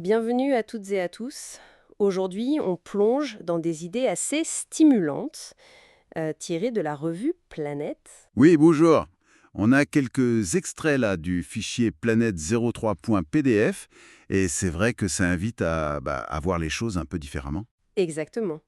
Bienvenue à toutes et à tous. Aujourd'hui, on plonge dans des idées assez stimulantes, tirées de la revue Planète. Oui, bonjour. On a quelques extraits là du fichier planète03.pdf et c'est vrai que ça invite à voir les choses un peu différemment. Exactement.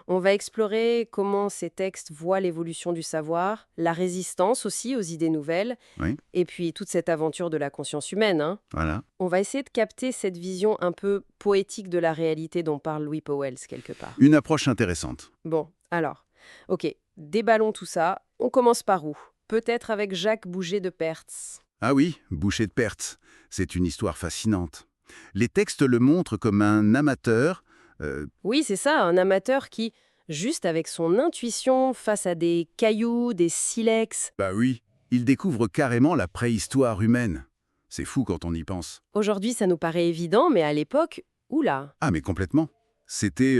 On va explorer comment ces textes voient l'évolution du savoir, la résistance aussi aux idées nouvelles, Oui, et puis toute cette aventure de la conscience humaine, hein. voilà. On va essayer de capter cette vision un peu poétique de la réalité dont parle Louis Powell quelque part. Une approche intéressante. Bon, alors, ok, déballons tout ça. On commence par où? Peut-être avec Jacques Bouger de Perthes. Ah oui, Boucher de Perthes. C'est une histoire fascinante. Les textes le montrent comme un amateur. Oui, c'est ça, un amateur qui, juste avec son intuition face à des cailloux, des silex, Bah oui, il découvre carrément la préhistoire humaine. C'est fou quand on y pense. aujourd'hui ça nous paraît évident, mais à l'époque, oula, Ah mais complètement. C'était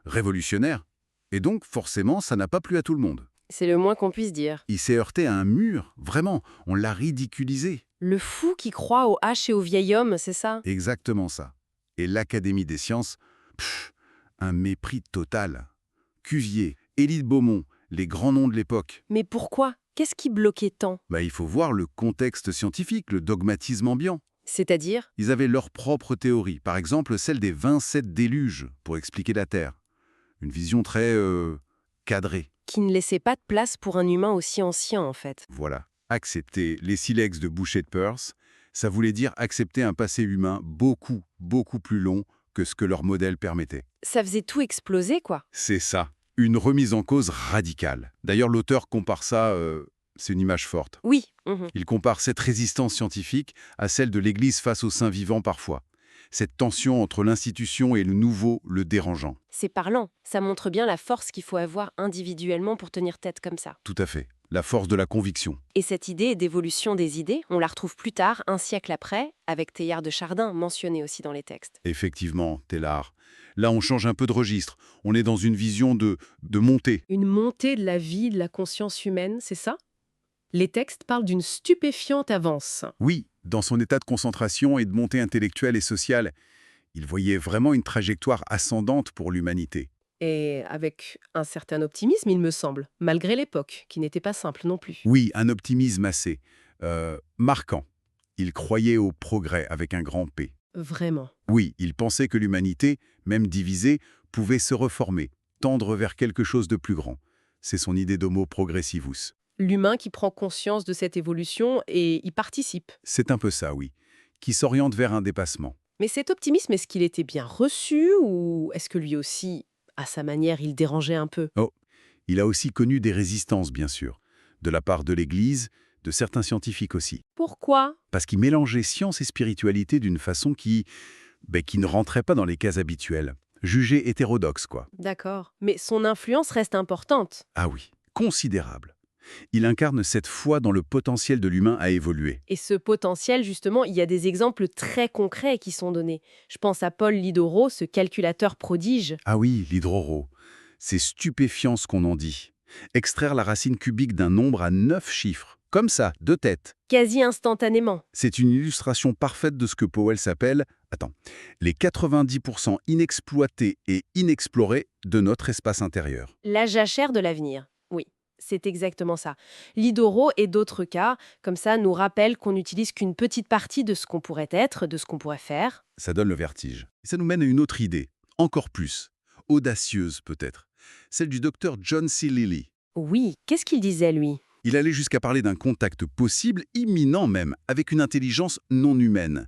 révolutionnaire. Et donc forcément, ça n'a pas plu à tout le monde. c'est le moins qu'on puisse dire. Il s'est heurté à un mur, vraiment. On l'a ridiculisé. Le fou qui croit aux haches et aux vieil homme, c'est ça? Exactement ça. Et l'Académie des sciences, pff, un mépris total. Cuvier, Élie de Beaumont, les grands noms de l'époque. Mais pourquoi? Qu'est-ce qui bloquait tant? Il faut voir le contexte scientifique, le dogmatisme ambiant. C'est-à-dire? Ils avaient leur propre théorie, par exemple celle des 27 déluges pour expliquer la Terre. Une vision très cadrée. Qui ne laissait pas de place pour un humain aussi ancien en fait. Voilà. Accepter les silex de Boucher de Perse, ça voulait dire accepter un passé humain beaucoup, beaucoup plus long que ce que leur modèle permettait. Ça faisait tout exploser, quoi. C'est ça. Une remise en cause radicale. D'ailleurs, l'auteur compare ça, c'est une image forte. Oui. Mhm. Il compare cette résistance scientifique à celle de l'Église face aux saints vivants parfois. Cette tension entre l'institution et le nouveau, le dérangeant. C'est parlant. Ça montre bien la force qu'il faut avoir individuellement pour tenir tête comme ça. Tout à fait. La force de la conviction. Et cette idée d'évolution des idées, on la retrouve plus tard, un siècle après, avec Teilhard de Chardin, mentionné aussi dans les textes. Effectivement, Tellard. Là, on change un peu de registre. On est dans une vision de montée. Une montée de la vie, de la conscience humaine, c'est ça? Les textes parlent d'une stupéfiante avance. Oui, dans son état de concentration et de montée intellectuelle et sociale, il voyait vraiment une trajectoire ascendante pour l'humanité. Et avec un certain optimisme, il me semble, malgré l'époque, qui n'était pas simple non plus. Oui, un optimisme assez marquant. Il croyait au progrès avec un grand P. Vraiment. Oui, il pensait que l'humanité, même divisée, pouvait se reformer, tendre vers quelque chose de plus grand. C'est son idée d'homo progressivus. L'humain qui prend conscience de cette évolution et y participe. C'est un peu ça, oui, qui s'oriente vers un dépassement. Mais cet optimisme, est-ce qu'il était bien reçu ou est-ce que lui aussi, à sa manière, il dérangeait un peu? Oh, il a aussi connu des résistances, bien sûr, de la part de l'Église, de certains scientifiques aussi, Pourquoi? parce qu'il mélangeait science et spiritualité d'une façon qui ne rentrait pas dans les cases habituelles, jugée hétérodoxe, quoi. D'accord. Mais son influence reste importante. Ah oui, considérable. Il incarne cette foi dans le potentiel de l'humain à évoluer. Et ce potentiel, justement, il y a des exemples très concrets qui sont donnés. Je pense à Paul Lidoro, ce calculateur prodige. Ah oui, l'hydroro. C'est stupéfiant ce qu'on en dit. Extraire la racine cubique d'un nombre à 9 chiffres, comme ça, de tête. Quasi instantanément. C'est une illustration parfaite de ce que Powell s'appelle, les 90% inexploités et inexplorés de notre espace intérieur. La jachère de l'avenir. Oui, c'est exactement ça. Lidoro et d'autres cas, comme ça, nous rappellent qu'on n'utilise qu'une petite partie de ce qu'on pourrait être, de ce qu'on pourrait faire. Ça donne le vertige. Et ça nous mène à une autre idée, encore plus, audacieuse peut-être, celle du docteur John C. Lilly. Oui, qu'est-ce qu'il disait, lui? Il allait jusqu'à parler d'un contact possible, imminent même, avec une intelligence non humaine,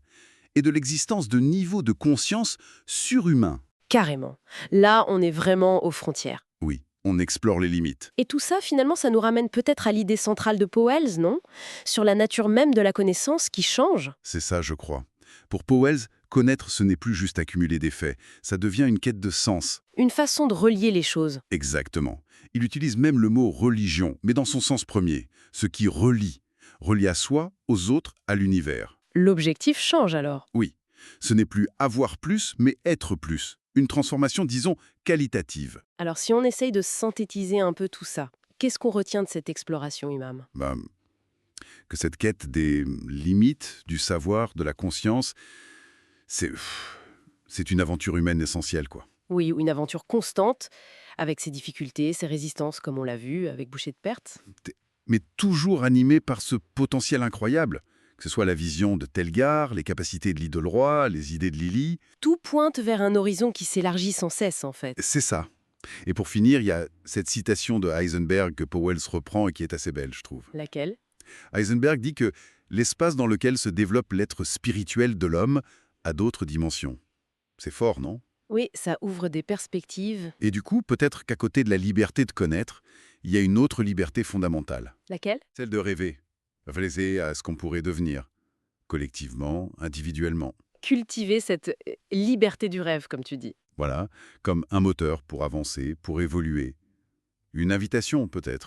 et de l'existence de niveaux de conscience surhumains. Carrément. Là, on est vraiment aux frontières. Oui, on explore les limites. Et tout ça, finalement, ça nous ramène peut-être à l'idée centrale de Powell, non? Sur la nature même de la connaissance qui change. C'est ça, je crois. Pour Powell, connaître, ce n'est plus juste accumuler des faits, ça devient une quête de sens. Une façon de relier les choses. Exactement. Il utilise même le mot religion, mais dans son sens premier, ce qui relie. Relie à soi, aux autres, à l'univers. L'objectif change alors. Oui, ce n'est plus avoir plus, mais être plus. Une transformation, disons, qualitative. Alors si on essaye de synthétiser un peu tout ça, qu'est-ce qu'on retient de cette exploration, Imam? Que cette quête des limites du savoir, de la conscience, c'est C'est une aventure humaine essentielle, quoi. Oui, une aventure constante, avec ses difficultés, ses résistances, comme on l'a vu, avec Boucher de Perthes. Mais toujours animé par ce potentiel incroyable, que ce soit la vision de Telgar, les capacités de l'idole roi, les idées de Lily. Tout pointe vers un horizon qui s'élargit sans cesse, en fait. C'est ça. Et pour finir, il y a cette citation de Heisenberg que Powell reprend et qui est assez belle, je trouve. Laquelle? Heisenberg dit que l'espace dans lequel se développe l'être spirituel de l'homme a d'autres dimensions. C'est fort, non? Oui, ça ouvre des perspectives. Et du coup, peut-être qu'à côté de la liberté de connaître, il y a une autre liberté fondamentale. Laquelle? Celle de rêver, rêver à ce qu'on pourrait devenir, collectivement, individuellement. Cultiver cette liberté du rêve, comme tu dis. Voilà, comme un moteur pour avancer, pour évoluer. Une invitation peut-être.